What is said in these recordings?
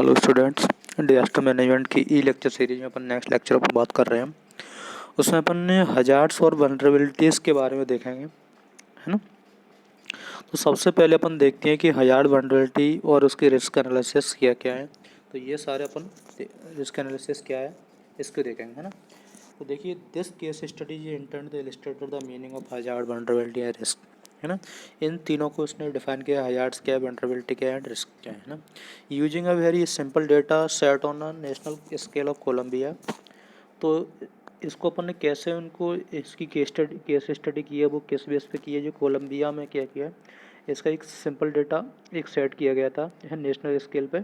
Hello students, disaster management की ई lecture series में अपन next lecture पर बात कर रहे हैं। उसमें अपन ने हजार्ड्स और वल्नरेबिलिटीज़ के बारे में देखेंगे, है ना। तो सबसे पहले अपन देखते हैं कि हजार्ड वल्नरेबिलिटी और उसकी रिस्क एनालिसिस क्या क्या है। तो ये सारे अपन रिस्क एनालिसिस क्या है इसको देखेंगे, है ना। तो देखिए, this case study is intend to illustrate the meaning of hazard, vulnerability and risk, है ना। इन तीनों को उसने डिफाइन किया, हजार्ड्स क्या है, वल्नरेबिलिटी क्या है, रिस्क क्या है ना। Using a very simple data set on a national scale of Colombia. तो इसको अपन ने कैसे उनको इसकी केस स्टडी की है, वो किस बेस पे की है, जो कोलंबिया में क्या किया है। इसका एक सिंपल डेटा एक सेट किया गया था नेशनल स्केल पे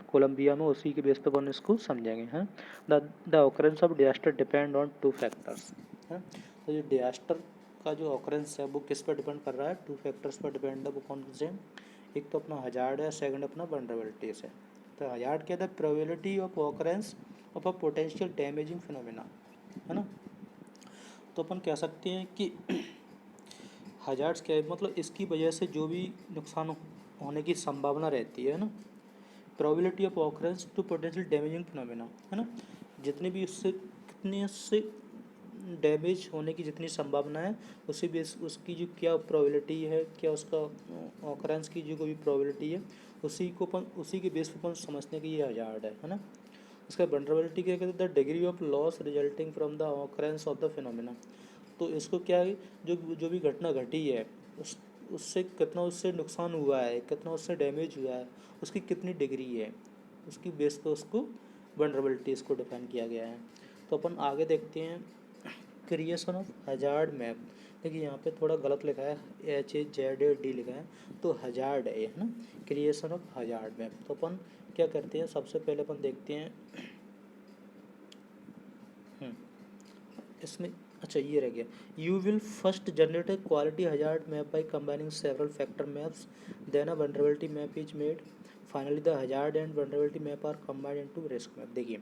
कोलंबिया में, उसी के बेस पे अपन इसको समझेंगे, हैं। The occurrence of disaster depend on two factors, है। तो ये डिजास्टर का जो ऑकरेंस है वो किस पर डिपेंड कर रहा है, टू फैक्टर्स पर डिपेंड है। वो कौन से, एक तो अपना हजार्ड है, सेकंड अपना वल्नरेबिलिटीज है। तो हजार्ड क्या है, the probability of occurrence of a potential damaging phenomena, है ना। तो अपन कह सकते हैं कि हजार्ड्स क्या है, मतलब इसकी वजह से जो भी नुकसान होने की संभावना रहती है ना, probability of occurrence to potential damaging phenomena, है ना। जितने भी उससे डैमेज होने की जितनी संभावना है, उसी बेस उसकी जो क्या प्रोबेबिलिटी है, क्या उसका ऑकरेंस की जो कोई प्रोबेबिलिटी है, उसी के बेस पर अपन समझने की ये हजार्ड है ना। इसका वल्नरेबिलिटी क्या कहते हैं, the degree of loss resulting from the occurrence of the phenomena. तो इसको क्या है, जो भी घटना घटी है उससे नुकसान हुआ है, कितना उससे डैमेज हुआ है, उसकी कितनी डिग्री है, उसकी बेस पर उसको वल्नरेबिलिटी इसको डिफाइन किया गया है। तो अपन आगे देखते हैं क्रिएशन ऑफ हजार्ड मैप। देखिए यहाँ पे थोड़ा गलत लिखा है, HAZARD लिखा है, तो हजार्ड है ना, क्रिएशन ऑफ हजार्ड मैप। तो अपन क्या करते हैं, सबसे पहले अपन देखते हैं इसमें, अच्छा ये रह गया, you will first generate a quality hazard map by combining several factor maps, then a vulnerability map is made, finally the hazard and vulnerability map are combined into risk map. देखिए,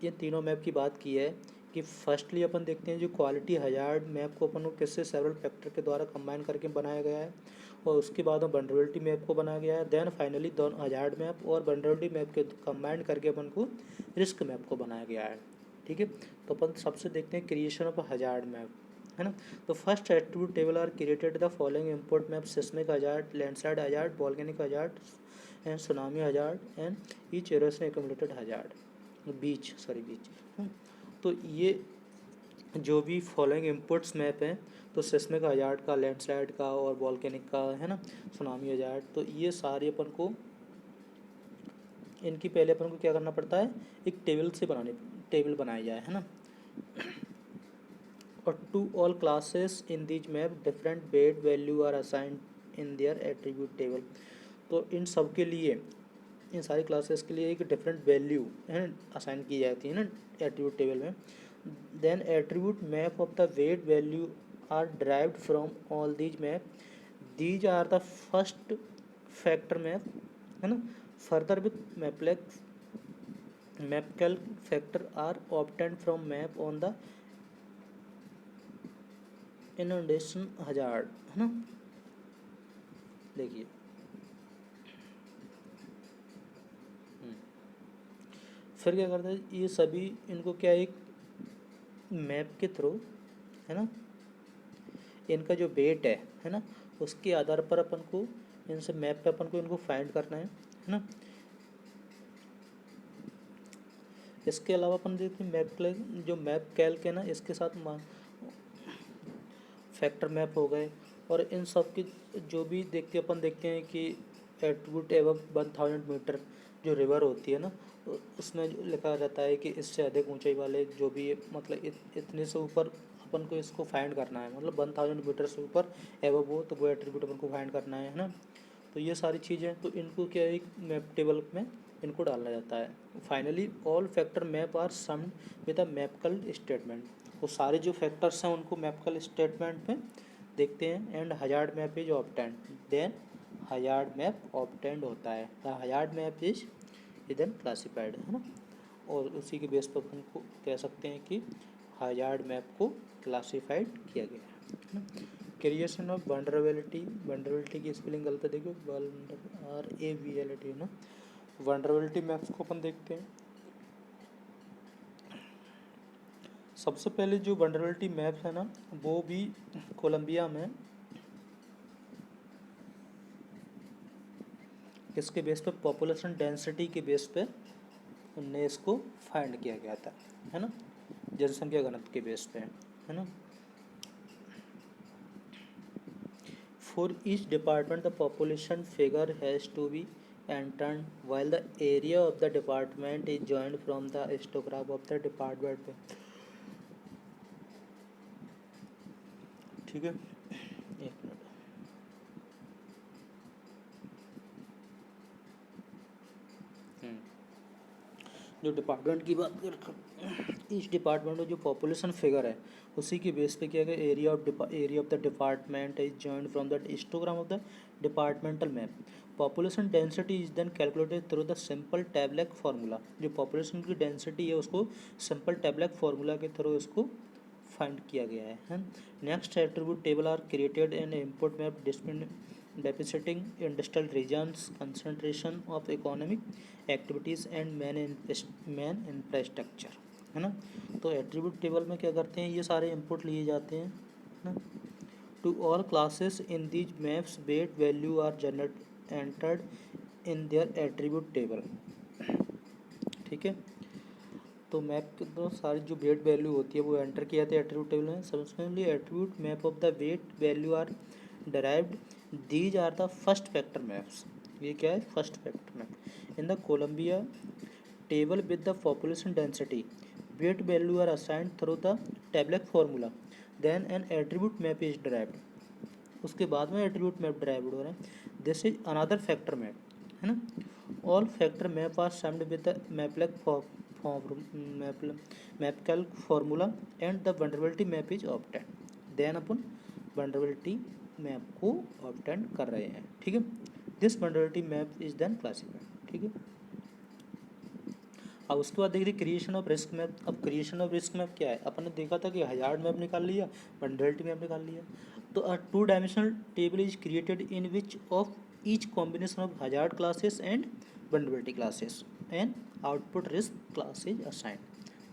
ये तीनों मैप की बात की है कि firstly अपन देखते हैं जो क्वालिटी हजार्ड मैप को अपन को किससे सेवरल फैक्टर के द्वारा कंबाइन करके बनाया गया है, और उसके बाद वल्नरेबिलिटी मैप को बनाया गया है। देन फाइनली दोनों हजार्ड मैप और वल्नरेबिलिटी मैप के कंबाइन करके अपन को रिस्क मैप को बनाया गया है, ठीक है। तो अपन सबसे देखते हैं क्रिएशन ऑफ हजार्ड मैप, है ना। तो first attribute table are created the following import map, seismic hazard, landslide hazard, volcanic hazard and tsunami hazard and each erosion accumulated hazard, beach. तो ये जो भी फॉलोइंग इनपुट्स मैप हैं, तो seismic hazard का, लैंडस्लाइड का और वॉल्केनिक का, है ना, सुनामी हजार्ड, तो ये सारे अपन को इनकी पहले अपन को क्या करना पड़ता है, एक टेबल बनाई जाए, है ना। और to all classes in this map different weight value are assigned in their attribute table. तो इन सब के लिए, इन सारी क्लासेस के लिए एक डिफरेंट वैल्यू है असाइन की जाती है ना एट्रीब्यूट टेबल में। Then attribute map of the weight value are derived from all these map, these are the first factor map, है ना। Further with mapcalc factor are obtained from map on the inundation hazard, है ना। देखिए, फिर क्या करते हैं, ये सभी इनको क्या एक मैप के थ्रू, है ना, इनका जो वेट है ना, उसके आधार पर अपन को इनसे मैप पे अपन को इनको फाइंड करना है ना। इसके अलावा अपन देखते हैं जो मैप कैल के ना, इसके साथ फैक्टर मैप हो गए, और इन सब की जो भी अपन देखते हैं कि एट्रीब्यूट एवं 1000 मीटर जो रिवर होती है ना, उसमें लिखा रहता है कि इससे अधिक ऊंचाई वाले जो भी, मतलब इतने से ऊपर अपन को इसको फाइंड करना है, मतलब 1000 मीटर से ऊपर एवं वो, तो वो एट्रीब्यूट अपन को फाइंड करना है ना। तो ये सारी चीज़ें, तो इनको क्या है, एक मैप टेबल में इनको डालना जाता है। Finally all factor map are summed with a mapcalc statement. वो सारे जो फैक्टर्स हैं उनको मैपकल स्टेटमेंट में देखते हैं, and hazard map is obtained, then hazard map obtained होता है, the hazard map is then classified, है ना। और उसी के बेस पर अपन को कह सकते हैं कि हजार्ड मैप को क्लासिफाइड किया गया है ना। क्रिएशन ऑफ वल्नरेबिलिटी की स्पेलिंग गलत है, देखो, RAVLT है ना। वनरेबिलिटी मैप्स को अपन देखते हैं। सबसे पहले जो वनरेबिलिटी मैप्स है ना, वो भी कोलंबिया में किसके बेस पे, पॉपुलेशन डेंसिटी के बेस पे उनने इसको फाइंड किया गया था, है ना, जनसंख्या घनत्व के बेस पे, है ना। For each department the population figure has to be entered while the area of the department is joined from the histogram of the department पे, ठीक है। एक मिनट, जो डिपार्टमेंट की बात कर, इस डिपार्टमेंट में जो पॉपुलेशन फिगर है उसी के बेस पे क्या है, area of the department is joined from the histogram of the departmental map. Population density is then calculated through the simple tablet formula. जो पॉपुलेशन की डेंसिटी है उसको सिंपल टैबलेट फार्मूला के थ्रू इसको फाइंड किया गया है। Next attribute table are created in input map depreciating industrial regions, concentration of economic activities and man infrastructure, है ना। तो एट्रीब्यूट टेबल में क्या करते हैं, ये सारे इनपुट लिए जाते हैं, है ना। To all classes in these maps weight value are generate entered in their attribute table, ठीक है। तो मैप के तो सारी जो वेट वैल्यू होती है वो एंटर किया जाता है एट्रीब्यूट टेबल में। Subsequently attribute map of the weight value are derived, these are the first factor maps। ये क्या है, first factor map. In the Colombia table with the population density weight value are assigned through the tablet formula, then an attribute map is derived। उसके बाद में attribute map derived हो रहे हैं। This is another factor map, है ना। All factor map are summed with the mapcalc formula and the vulnerability map is obtain. Then अपन vulnerability map को ऑब्टेन कर रहे हैं, ठीक है। This vulnerability map is then classified, ठीक है। अब उसके बाद देखिए क्रिएशन ऑफ रिस्क मैप। अब क्रिएशन ऑफ रिस्क मैप क्या है, अपन ने देखा था कि हजार्ड मैप निकाल लिया, वनरेबिलिटी मैप निकाल लिया। तो a 2 dimensional table is created in which of each combination of hazard classes and vulnerability classes and output risk class is assigned.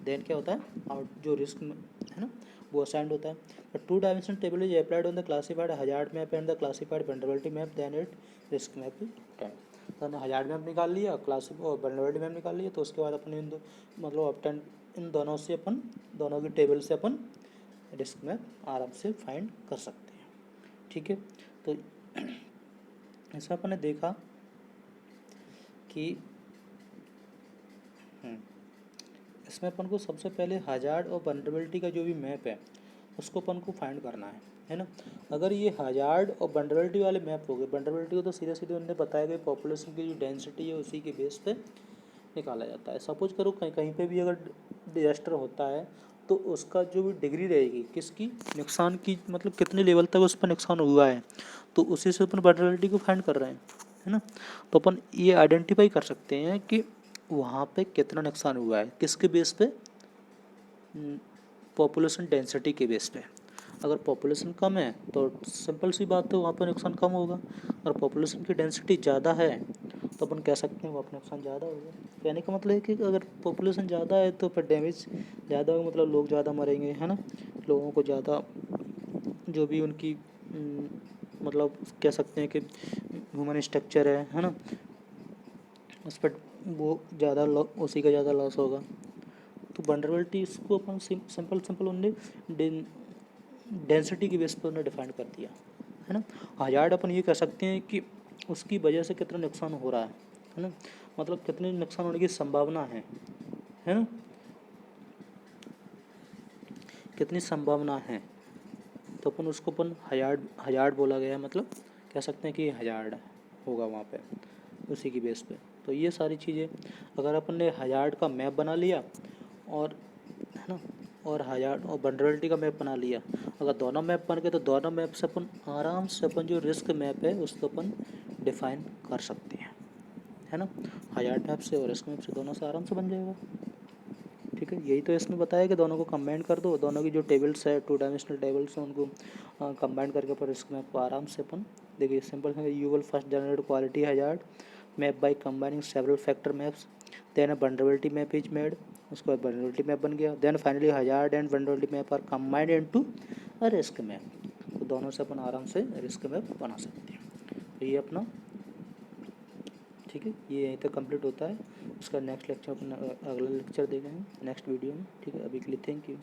देन क्या होता है, आउट जो रिस्क है ना वो असाइंड होता है। The 2 dimensional table is applied on the classified hazard map and the classified vulnerability map, then it risk map is obtained. तो हमने हजार्ड मैप निकाल लिया, क्लासिक और वनरेबिलिटी मैप निकाल लिया, तो उसके बाद अपन इन दो मतलब ऑब्टेन इन दोनों से अपन दोनों की टेबल से अपन रिस्क मैप आराम से फाइंड कर सकते हैं, ठीक है। तो ऐसा अपन ने देखा कि इसमें अपन को सबसे पहले हजार्ड और वनरेबिलिटी का जो भी मैप है उसको अपन को फाइंड करना है ना। अगर ये हजार्ड और वनरेबिलिटी वाले मैप हो गए, वनरेबिलिटी को तो सीधे सीधे उन्होंने बताया गया पॉपुलेशन की जो डेंसिटी है उसी के बेस पे निकाला जाता है। सपोज करो कहीं कहीं पे भी अगर डिजास्टर होता है तो उसका जो भी डिग्री रहेगी किसकी, नुकसान की, मतलब कितने लेवल तक उस पर नुकसान हुआ है, तो उसी से अपन वनरेबिलिटी को फाइंड कर रहे हैं, है ना। तो अपन ये आइडेंटिफाई कर सकते हैं कि वहाँ पे कितना नुकसान हुआ है, किसके बेस पे, पॉपुलेशन डेंसिटी के बेस पे। अगर पॉपुलेशन कम है तो सिंपल सी बात है वहाँ पे नुकसान कम होगा, और पॉपुलेशन की डेंसिटी ज़्यादा है तो अपन कह सकते हैं वहाँ पर नुकसान ज़्यादा होगा। कहने का मतलब है कि अगर पॉपुलेशन ज़्यादा है तो फिर डैमेज ज़्यादा होगा, मतलब लोग ज़्यादा मरेंगे, है ना। लोगों को ज़्यादा जो भी उनकी मतलब कह सकते हैं कि ह्यूमन स्ट्रक्चर है ना, उस पर वो ज़्यादा उसी का ज़्यादा लॉस होगा। तो वनरेबिलिटी इसको अपन सिंपल उन्होंने डेंसिटी की बेस पर उन्हें डिफाइन कर दिया, है ना। हजार्ड अपन ये कह सकते हैं कि उसकी वजह से कितना नुकसान हो रहा है ना, मतलब कितने नुकसान होने की संभावना है ना, कितनी संभावना है, तो अपन उसको अपन हजार्ड बोला गया है, मतलब कह सकते हैं कि हजार्ड होगा वहाँ पे उसी की बेस पे। तो ये सारी चीज़ें अगर अपन ने हजार्ड का मैप बना लिया और है ना, और हजार्ड और वनरेबिलिटी का मैप बना लिया, अगर दोनों मैप बन गए तो दोनों मैप से अपन आराम से अपन जो रिस्क मैप है उसको अपन डिफाइन कर सकते हैं, है ना। हजार्ड मैप से और रिस्क मैप से दोनों से आराम से बन जाएगा, ठीक है। यही तो इसमें बताया कि दोनों को कंबाइन कर दो, दोनों की जो टेबल्स है 2 डायमेंशनल टेबल्स हैं उनको कंबाइन करके पर रिस्क मैप को आराम से अपन देखिए सिंपल है। You will first generate quality hazard map by combining several factor maps, then a vulnerability map is made, उसके बाद वल्नरेबिलिटी मैप बन गया, then finally hazard and vulnerability map are combined into a risk map. तो दोनों से अपन आराम से risk map बना सकते हैं। तो ये अपना ठीक है, ये यहीं तक कंप्लीट होता है। उसका नेक्स्ट लेक्चर अपन अगला लेक्चर देखेंगे नेक्स्ट वीडियो में। ठीक है, अभी के लिए थैंक यू।